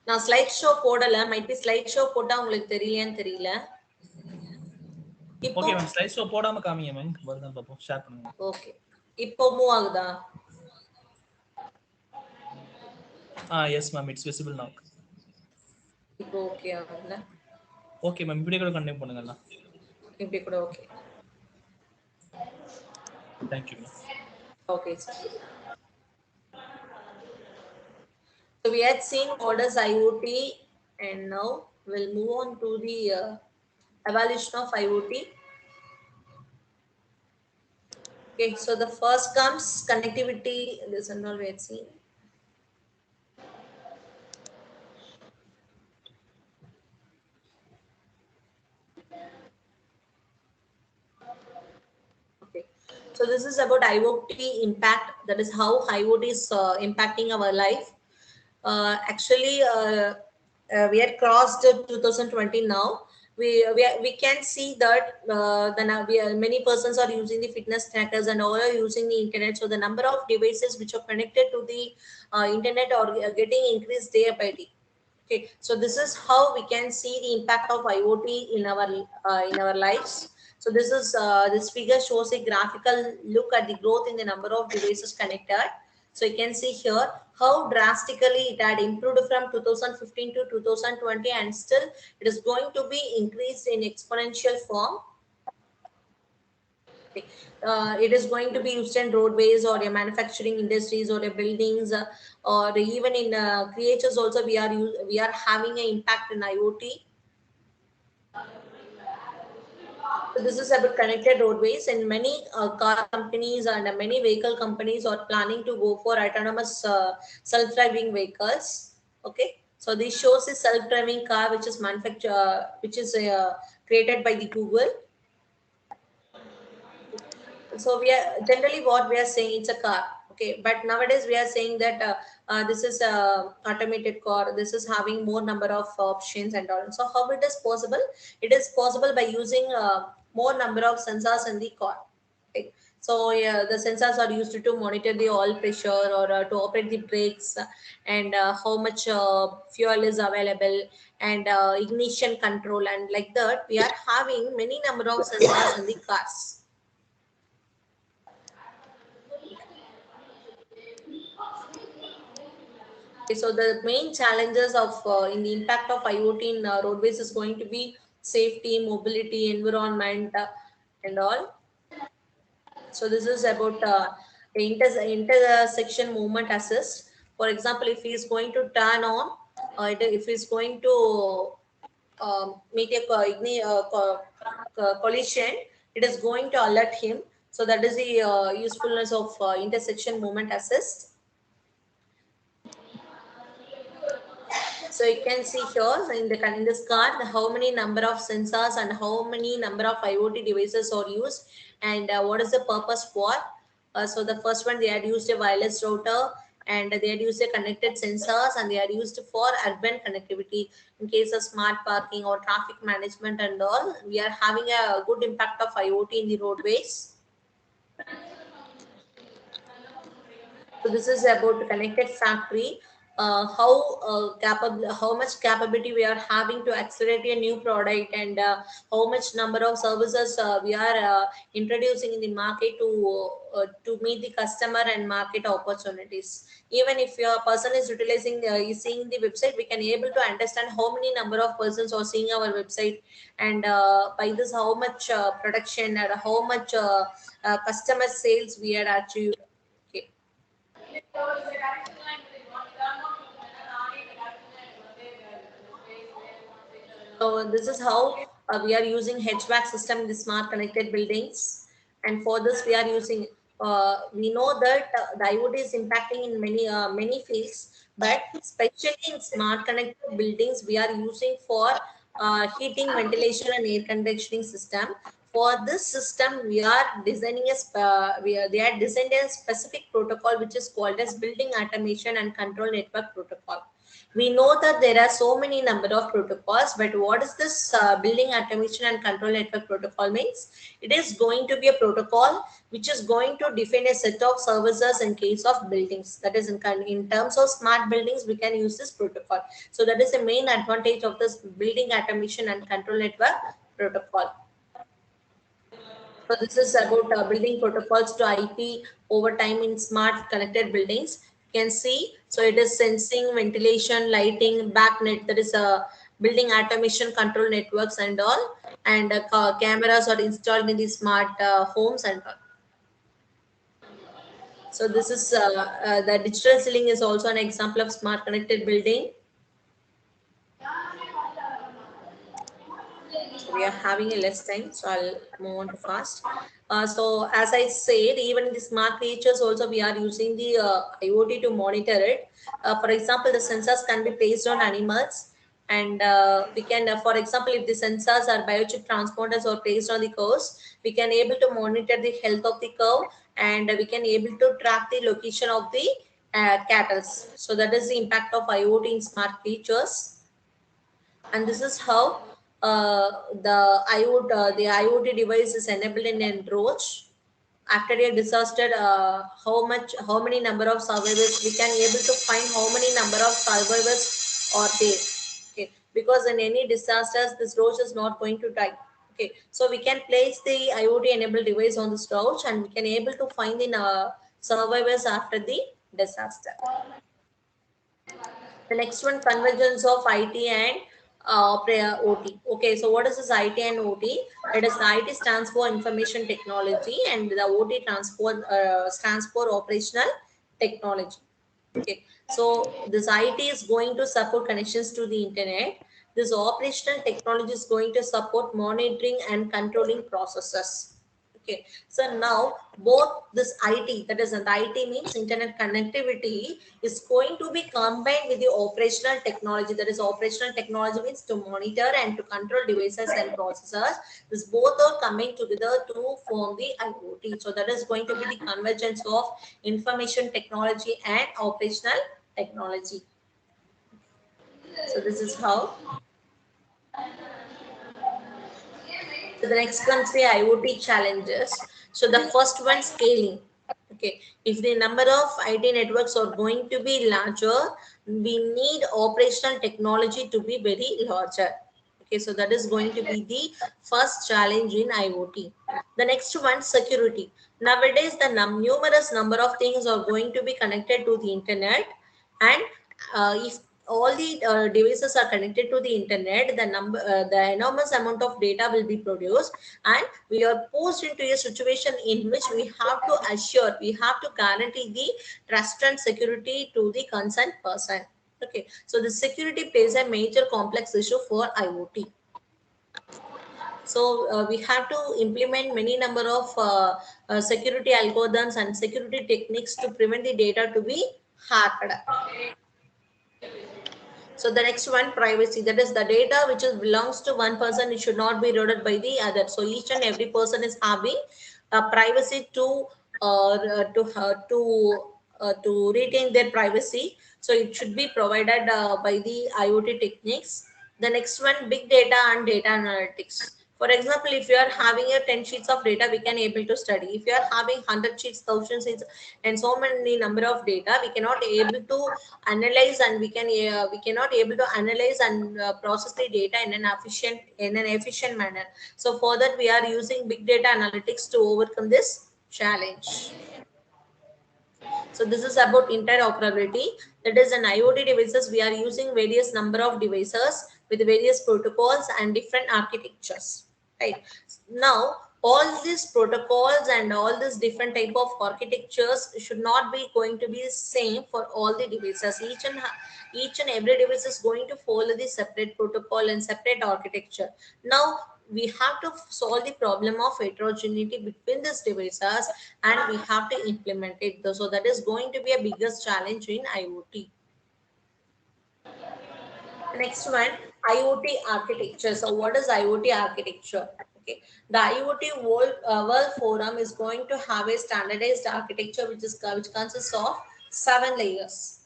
நான் ஸ்லைட் ஷோ போடல, மைட் பி ஸ்லைட் ஷோ போட்டா உங்களுக்கு தெரியலையான்னு தெரியல. ஓகே மேம், ஸ்லைட் ஷோ போடாம காமிங்க மேம். வருதா பாப்போம், ஷேர் பண்ணுங்க. ஓகே, இப்போ மூவ் ஆகுதா? எஸ் மேம், இட்ஸ் விசிபிள் நவ. இப்போ ஓகே ஆகுதுல? ஓகே மேம், இப்படியே கூட கண்டினியூ பண்ணுங்கலாம். இப்படி கூட okay. Thank you ma'am. Okay, sir. So we had seen what is IoT, and now we'll move on to the evaluation of IoT. Okay, so the first comes connectivity. This and all we had seen. Okay, so this is about IoT impact. That is how IoT is impacting our life. Actually, we had crossed 2020 now. we can see that many persons are using the fitness trackers and all are using the internet. So the number of devices which are connected to the internet are getting increased day by day. Okay, so this is how we can see the impact of IoT in our lives. So this figure shows a graphical look at the growth in the number of devices connected. So you can see here how drastically it had improved from 2015 to 2020, and still it is going to be increased in exponential form. Okay. It is going to be used in roadways or manufacturing industries or buildings, or even in creatures also we are having an impact in IoT. So this is about connected roadways, and many car companies and many vehicle companies are planning to go for autonomous self-driving vehicles. Okay, so this shows a self-driving car which is created by the Google. So we are generally what we are saying it's a car. Okay, but nowadays we are saying that this is a automated car, this is having more number of options and all. So how it is possible? It is possible by using more number of sensors in the car. Okay, so yeah, the sensors are used to monitor the oil pressure, or to operate the brakes, and how much fuel is available, and ignition control, and like that we are having many number of sensors in the cars. Okay, so the main challenges of in the impact of IoT in roadways is going to be safety, mobility, environment, and all. So this is about the intersection movement assist. For example, if he is going to turn on, if he is going to make a collision, it is going to alert him. So that is the usefulness of intersection movement assist. So you can see here in this card how many number of sensors and how many number of IoT devices are used, and what is the purpose for. So the first one, they had used a wireless router, and they had used a connected sensors, and they are used for urban connectivity in case of smart parking or traffic management and all. We are having a good impact of IoT in the roadways. So this is about connected factory. How much capability we are having to accelerate a new product, and how much number of services we are introducing in the market to meet the customer and market opportunities. Even if your person is utilizing is seeing the website, we can able to understand how many number of persons are seeing our website, and by this how much production and how much customer sales we are achieved. Okay. So this is how we are using HVAC system in the smart connected buildings, and for this we are using. We know that the IoT is impacting in many fields, but especially in smart connected buildings, we are using for heating, ventilation, and air conditioning system. For this system, we are designing they are designed a specific protocol which is called as Building Automation and Control Network Protocol. We know that there are so many number of protocols, but what is this building automation and control network protocol means? It is going to be a protocol which is going to define a set of services in case of buildings. That is in terms of smart buildings, we can use this protocol. So that is the main advantage of this building automation and control network protocol. So this is about building protocols to IP over time in smart connected buildings. You can see, so it is sensing, ventilation, lighting, backnet, that is building automation control networks and all, and cameras are installed in the smart homes and all. So this is the digital ceiling is also an example of smart connected building. We are having a less time, so I'll move on to fast. So as I said, even in the smart features also we are using the IoT to monitor it. For example, the sensors can be placed on animals, and we can, for example, if the sensors are biochip transponders or placed on the cows, we can able to monitor the health of the cow, and we can able to track the location of the cattle. So that is the impact of IoT in smart features. And this is how the IoT device is enabled in a roach after a disaster, how many number of survivors we can able to find, how many number of survivors are there. Okay, because in any disasters this roach is not going to die. Okay, so we can place the IoT enabled device on this roach and we can able to find the survivors after the disaster. The next one, convergence of IT and OT. Okay, so what is this IT and OT? It is, the IT stands for information technology and the OT stands for operational technology. Okay, so this IT is going to support connections to the internet. This operational technology is going to support monitoring and controlling processes. Okay, so now both this IT, that is, and IT means internet connectivity, is going to be combined with the operational technology. That is, operational technology means to monitor and to control devices and processors. This both are coming together to form the IoT. So that is going to be the convergence of information technology and operational technology. So this is how. So the next comes the IoT challenges. So the first one, scaling. Okay, if the number of IT networks are going to be larger, we need operational technology to be very larger. Okay, so that is going to be the first challenge in IoT. The next one, security. Nowadays, the numerous number of things are going to be connected to the internet, and if all the devices are connected to the internet, the enormous amount of data will be produced, and we are posed into a situation in which we have to assure, we have to guarantee the trust and security to the concerned person. Okay, so the security plays a major complex issue for IoT. So we have to implement many number of security algorithms and security techniques to prevent the data to be hacked. So the next one, privacy. That is, the data which belongs to one person, it should not be eroded by the other. So each and every person is having privacy to retain their privacy. So it should be provided by the IoT techniques. The next one, big data and data analytics. For example, if you are having a 10 sheets of data, we can able to study. If you are having 100 sheets, 1000 sheets, and so many number of data, we cannot able to analyze, and we cannot able to analyze and process the data in an efficient manner. So for that, we are using big data analytics to overcome this challenge. So this is about interoperability. That is, an IoT devices, we are using various number of devices with various protocols and different architectures. Right now, all these protocols and all these different type of architectures should not be going to be same for all the devices. Each and every device is going to follow the separate protocol and separate architecture. Now we have to solve the problem of heterogeneity between these devices, and we have to implement it. So that is going to be a biggest challenge in IoT. Next one, IoT architecture. So what is IoT architecture? Okay, the IoT World Forum is going to have a standardized architecture which consists of 7 layers.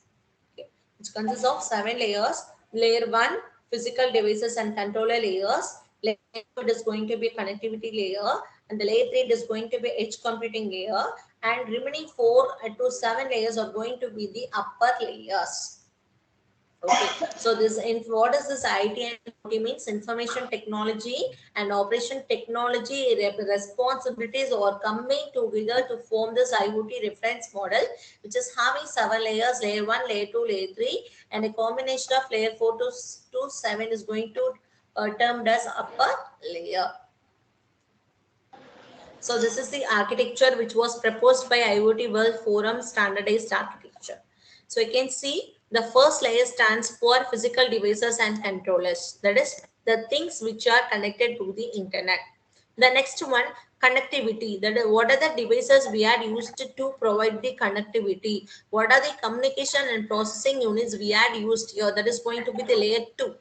Okay, which consists of 7 layers. Layer 1, physical devices and controller layers. Layer 2, it is going to be connectivity layer, and the layer 3 is going to be edge computing layer, and remaining 4 to 7 layers are going to be the upper layers. Okay, so what is this IT and OT means? Information technology and operation technology responsibilities are coming together to form this IoT reference model, which is having 7 layers: layer 1, layer 2, layer 3, and a combination of layer 4 to 7 is going to termed as upper layer. So this is the architecture which was proposed by IoT World Forum standardized architecture. So you can see the first layer stands for physical devices and controllers. That is, the things which are connected to the internet. The next one, connectivity. That is, what are the devices we are used to provide the connectivity? What are the communication and processing units we are used here? That is going to be the layer 2.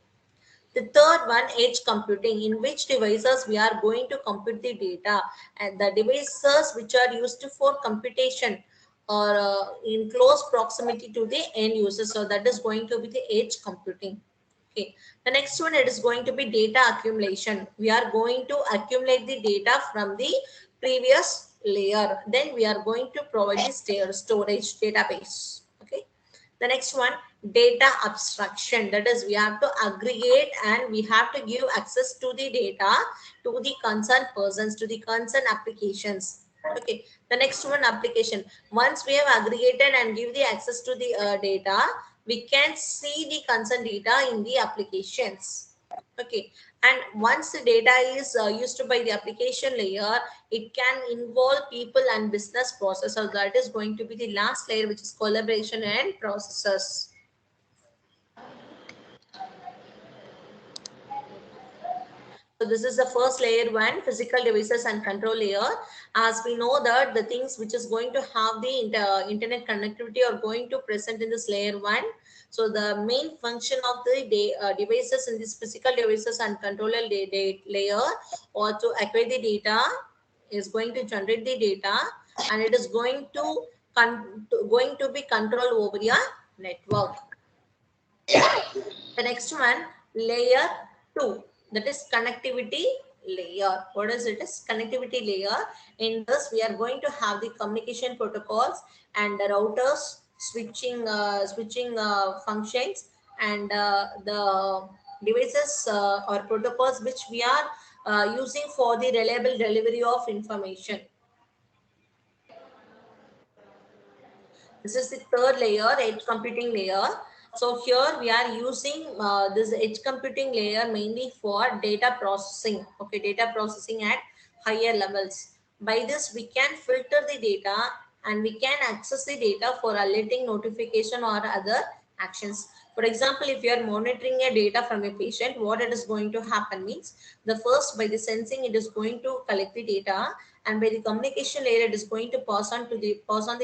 The third one, edge computing, in which devices we are going to compute the data, and the devices which are used for computation or in close proximity to the end user. So that is going to be the edge computing. Okay, the next one, it is going to be data accumulation. We are going to accumulate the data from the previous layer. Then we are going to provide the storage database. Okay. The next one, data abstraction. That is, we have to aggregate and we have to give access to the data to the concerned persons, to the concerned applications. Okay. The next one, application. Once we have aggregated and give the access to the data, we can see the concerned data in the applications. Okay, and once the data is used by the application layer, it can involve people and business processes. That is going to be the last layer, which is collaboration and processes. So this is the first layer one, physical devices and control layer. As we know that the things which is going to have the internet connectivity are going to present in this layer one. So the main function of the devices in this physical devices and controller layer, or to acquire the data, is going to generate the data, and it is going to be control over your network. The next one, layer 2, that is connectivity layer. What is it? Is connectivity layer. In this, we are going to have the communication protocols and the routers, switching functions, and the devices or protocols which we are using for the reliable delivery of information. This is the third layer, edge computing layer. So here we are using this edge computing layer mainly for data processing. Okay, data processing at higher levels. By this, we can filter the data and we can access the data for alerting, notification, or other actions. For example, if you are monitoring a data from a patient, what it is going to happen means, the first, by the sensing, it is going to collect the data, and by the communication layer, it is going to pass on the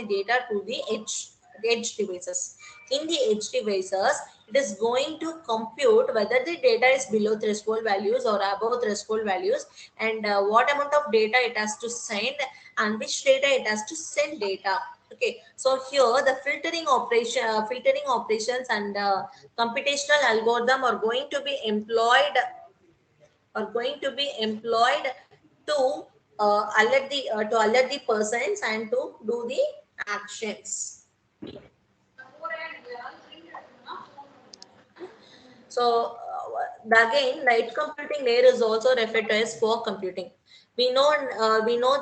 data to the edge devices. In the edge devices, it is going to compute whether the data is below threshold values or above threshold values, and what amount of data it has to send, and which data it has to send data. Okay, so here the filtering operations and computational algorithm are going to be employed to alert the persons and to do the actions. So again, the edge computing layer is also referred to as fog computing. We know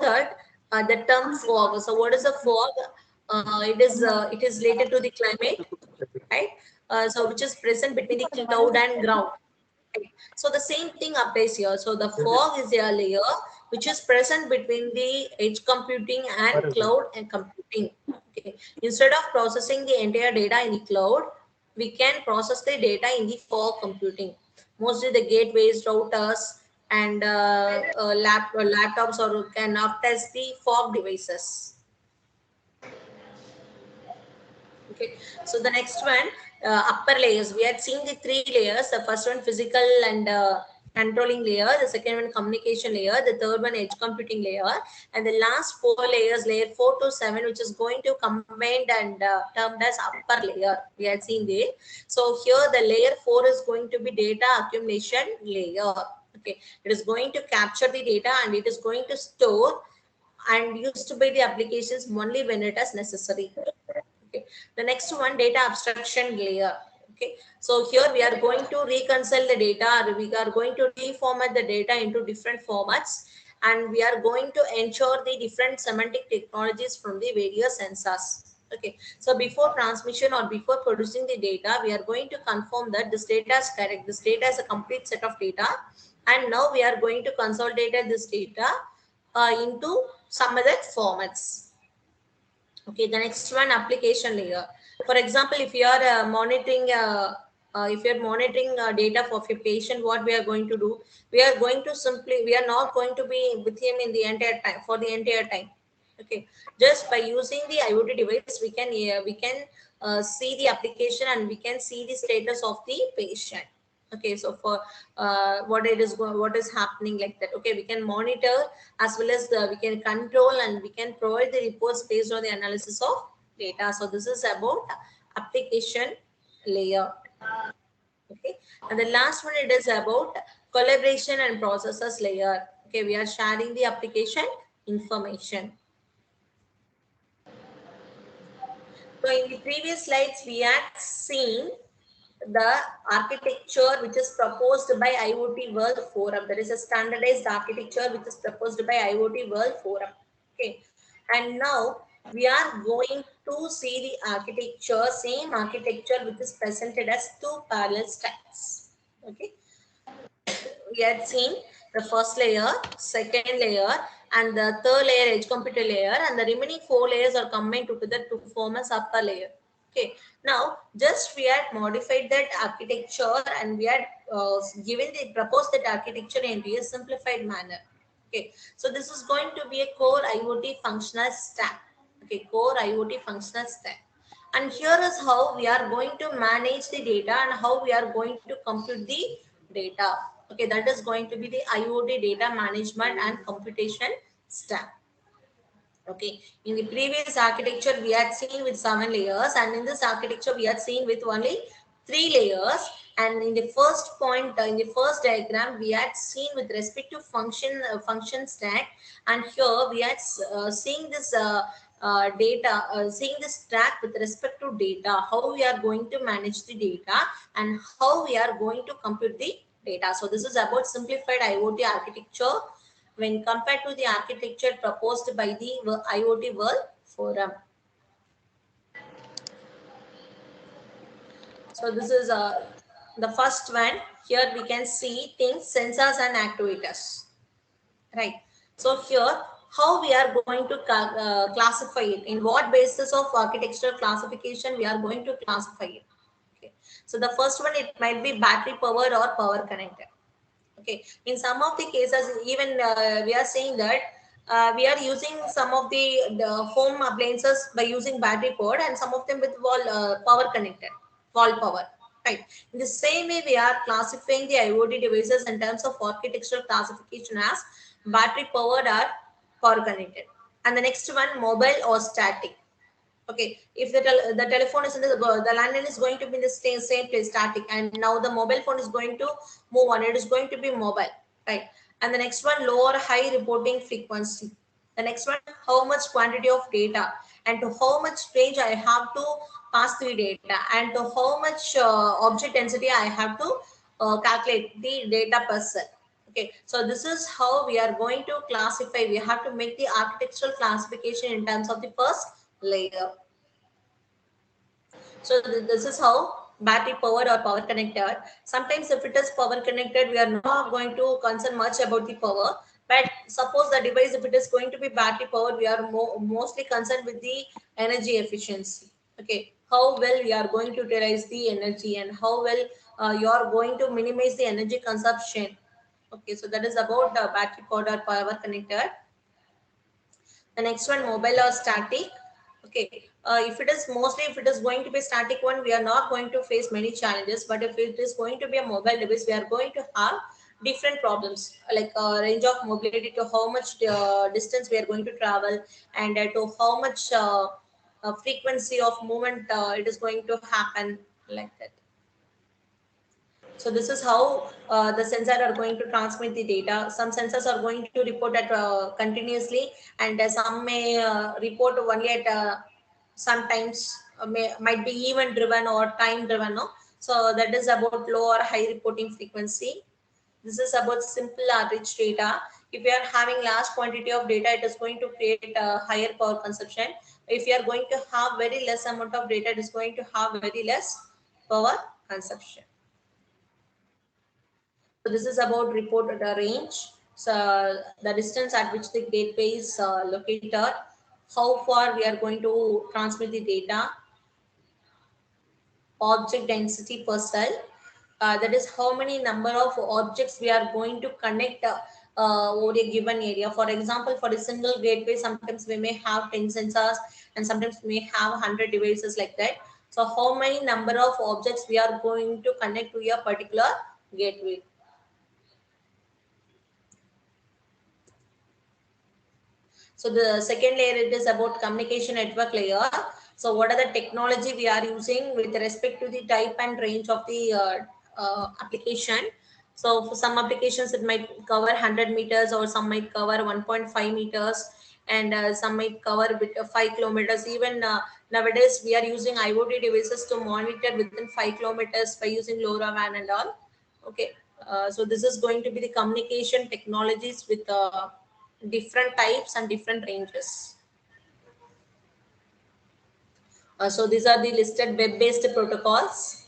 that the term fog. So what is a fog? It is related to the climate, right? So which is present between the cloud and ground. Right? So the same thing applies here. So the fog is a layer which is present between the edge computing and cloud and computing. Okay. Instead of processing the entire data in the cloud, we can process the data in the fog computing. Mostly the gateways, routers, and laptops or can act as the fog devices. Okay, so the next one, upper layers. We had seen the three layers. The first one, physical and controlling layer. The second one, communication layer. The third one, edge computing layer. And the last four layers, layer 4 to 7, which is going to combined and termed as upper layer. We had seen there. So here the layer 4 is going to be data accumulation layer. Okay, it is going to capture the data and it is going to store and used by the applications only when it is necessary. Okay. The next one, data abstraction layer. Okay. So here we are going to reconcile the data. We are going to reformat the data into different formats, and we are going to ensure the different semantic technologies from the various sensors. Okay. So before transmission or before producing the data, we are going to confirm that this data is correct. This data is a complete set of data, and now we are going to consolidate this data into some other formats. Okay, the next one, application layer. For example, if you are monitoring data for a patient, what we are going to do? We are not going to be with him in the entire time for the entire time. Okay, just by using the IoT device, we can see the application and we can see the status of the patient. Okay, so for what is happening like that. Okay, we can monitor as well as we can control and we can provide the reports based on the analysis of data. So this is about application layer. Okay, and the last one, it is about collaboration and processes layer. Okay, we are sharing the application information. So in the previous slides, we had seen the architecture which is proposed by IoT World Forum. There is a standardized architecture which is proposed by IoT World Forum. Okay, and now we are going to see the architecture, same architecture which is presented as two parallel stacks. Okay, we had seen the first layer, second layer, and the third layer, edge computer layer, and the remaining four layers are combined together to form a upper layer. Okay, now just we had modified that architecture and we had given the proposed that architecture in a simplified manner. Okay, so this is going to be a core IoT functional stack. Okay, core IoT functional stack. And here is how we are going to manage the data and how we are going to compute the data. Okay, that is going to be the IoT data management and computation stack. Okay, in the previous architecture we had seen with 7 layers, and in this architecture we had seen with only 3 layers. And in the first point, in the first diagram, we had seen with respect to function stack, and here we had seeing this data, seeing this stack with respect to data, how we are going to manage the data and how we are going to compute the data. So this is about simplified IoT architecture when compared to the architecture proposed by the IoT World Forum. So this is the first one. Here we can see things, sensors and actuators. Right. So here, how we are going to classify it, in what basis of architectural classification we are going to classify it. Okay. So the first one, it might be battery powered or power connected. Okay, in some of the cases, even we are saying that we are using some of the home appliances by using battery powered and some of them with wall power connected, wall power. Right. In the same way, we are classifying the IoT devices in terms of architectural classification as battery powered or power connected. And the next one, mobile or static. Okay, if the telephone is in the landline is going to be in the same place, static, and now the mobile phone is going to move on, it is going to be mobile, right? And the next one, low or high reporting frequency. The next one, how much quantity of data and to how much range I have to pass the data and to how much object density I have to calculate the data per cell. Okay, so this is how we are going to classify. We have to make the architectural classification in terms of the first layer. So this is how battery powered or power connected. Sometimes if it is power connected, we are not going to concern much about the power. But suppose the device, if it is going to be battery powered, we are mostly concerned with the energy efficiency. Okay, how well we are going to utilize the energy and how well you are going to minimize the energy consumption. Okay, so that is about battery powered or power connected. The next one, mobile or static. Okay, if it is going to be static one, we are not going to face many challenges. But if it is going to be a mobile device, we are going to have different problems like range of mobility, to how much distance we are going to travel, and to how much frequency of movement it is going to happen, like that. So this is how the sensor are going to transmit the data. Some sensors are going to report at continuously, and some may report only at sometimes might be event driven or time driven. No? So that is about low or high reporting frequency. This is about simple or rich data. If you are having large quantity of data, it is going to create a higher power consumption. If you are going to have very less amount of data, it is going to have very less power consumption. So this is about reported range. So the distance at which the gateway is located, how far we are going to transmit the data, object density per cell. That is how many number of objects we are going to connect over a given area. For example, for a single gateway, sometimes we may have 10 sensors and sometimes we may have 100 devices, like that. So how many number of objects we are going to connect to a particular gateway. So the second layer, it is about communication network layer. So what are the technology we are using with respect to the type and range of the application. So for some applications, it might cover 100 meters, or some might cover 1.5 meters, and some might cover 5 kilometers. Even nowadays, we are using IoT devices to monitor within 5 kilometers by using LoRaWAN and all. Okay, so this is going to be the communication technologies with different types and different ranges. So these are the listed web-based protocols,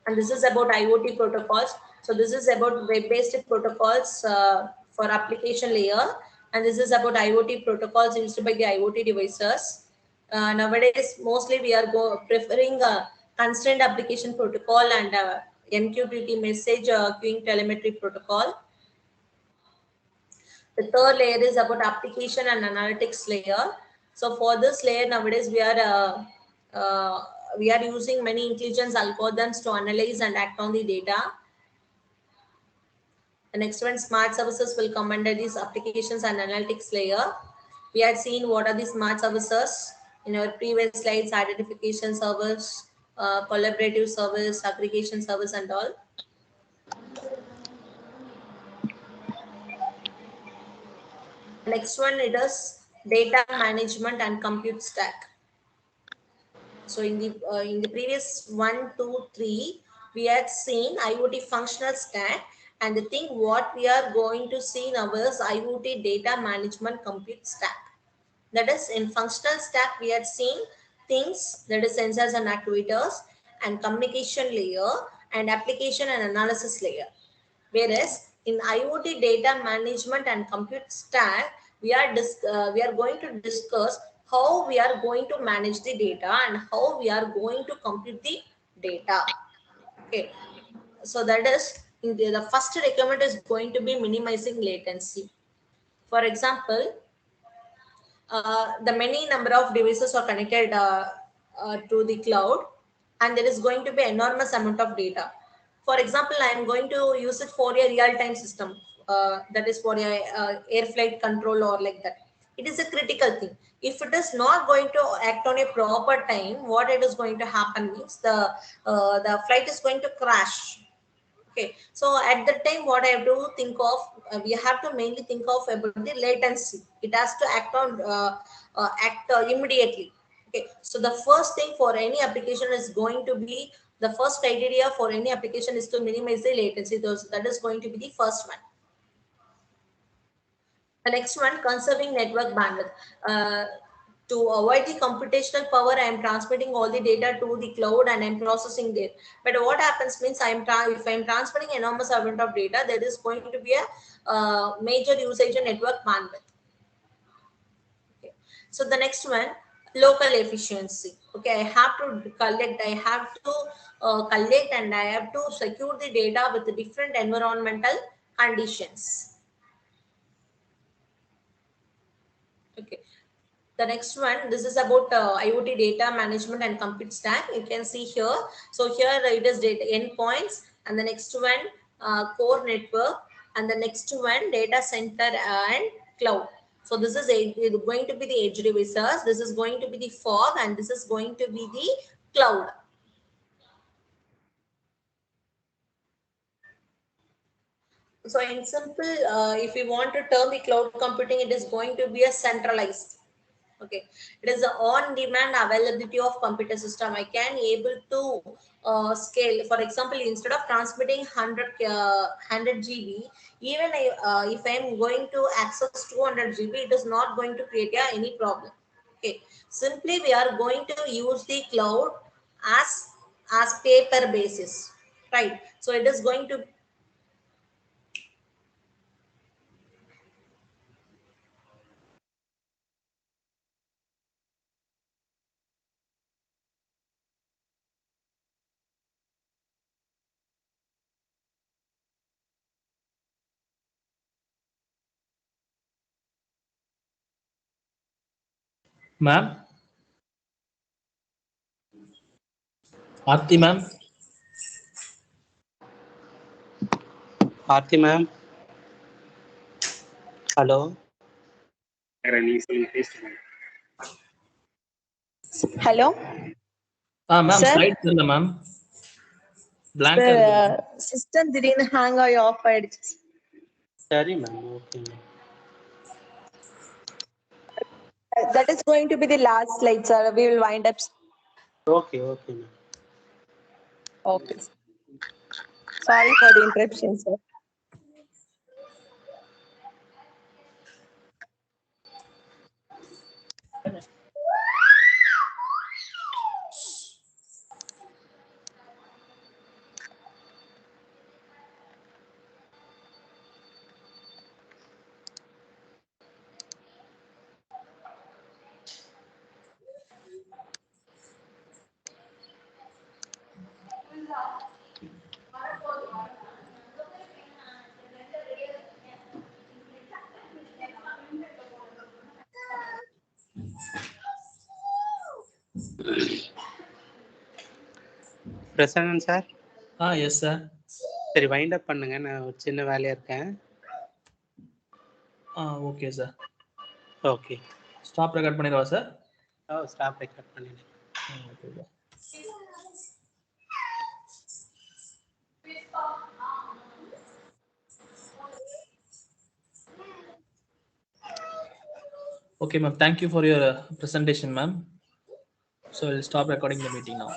and this is about IoT protocols. So this is about web-based protocols for application layer, and this is about IoT protocols used by the IoT devices. Nowadays, mostly we are preferring constrained application protocol and MQTT message queuing telemetry protocol. The third layer is about application and analytics layer. So for this layer, nowadays we are using many intelligence algorithms to analyze and act on the data. The next one, smart services, will come under these applications and analytics layer. We had seen what are the smart services in our previous slides: identification service, collaborative service, aggregation service, and all. The next one, it is data management and compute stack. So in the previous 1, 2, 3, we had seen IoT functional stack, and the thing what we are going to see now is IoT data management compute stack. That is, in functional stack, we had seen things, that is sensors and actuators, and communication layer, and application and analysis layer. Whereas in IoT data management and compute stack, we are going to discuss how we are going to manage the data and how we are going to compute the data. Okay, so that is the first requirement is going to be minimizing latency. For example, the many number of devices are connected to the cloud, and there is going to be enormous amount of data. For example, I am going to use it for a real-time system, that is for a air flight control or like that. It is a critical thing. If it is not going to act on a proper time, what it is going to happen means the flight is going to crash. Okay, so at that time, what I have to think of, we have to mainly think of about the latency. It has to act immediately. Okay, so the first thing for any application is going to be, the first criteria for any application is to minimize the latency. That is going to be the first one. The next one, conserving network bandwidth. To avoid the computational power, I am transmitting all the data to the cloud and I'm processing it. But what happens means, if I'm transferring enormous amount of data, there is going to be a major usage of network bandwidth. Okay. So the next one, local efficiency. Okay, I have to collect, and I have to secure the data with the different environmental conditions. Okay. The next one, this is about IoT data management and compute stack. You can see here. So here it is data endpoints, and the next one, core network, and the next one, data center and cloud. So this is going to be the edge devices. This is going to be the fog, and this is going to be the cloud. So in simple, if you want to term the cloud computing, it is going to be a centralized. Okay, it is the on-demand availability of computer system. I can able to scale. For example, instead of transmitting 100 GB, even if I am going to access 200 GB, it is not going to create any problem. Okay, simply we are going to use the cloud as paper basis, right? So it is going to. Ma'am? Aarti ma'am? Aarti ma'am? Hello? Hello? Ma'am, Sir? slide ma'am. blank ஆ இருக்கு ma'am. System திடீர்னு hang ஆகி of ஆயிடுச்சு. சரி ma'am, okay ma'am. That is going to be the last slide, sir. We will wind up. Okay okay ma'am. Okay. Sorry for the interruption, sir. Prasannan sir. Yes sir. சரி, wind up பண்ணுங்க, நான் ஒரு சின்ன வேலையா இருக்கேன். Okay sir. Okay. Stop record பண்ணிடவா sir? Stop record பண்ணிடுங்க. Okay sir. Okay, ma'am. Thank you for your presentation, ma'am. So I'll stop recording the meeting now.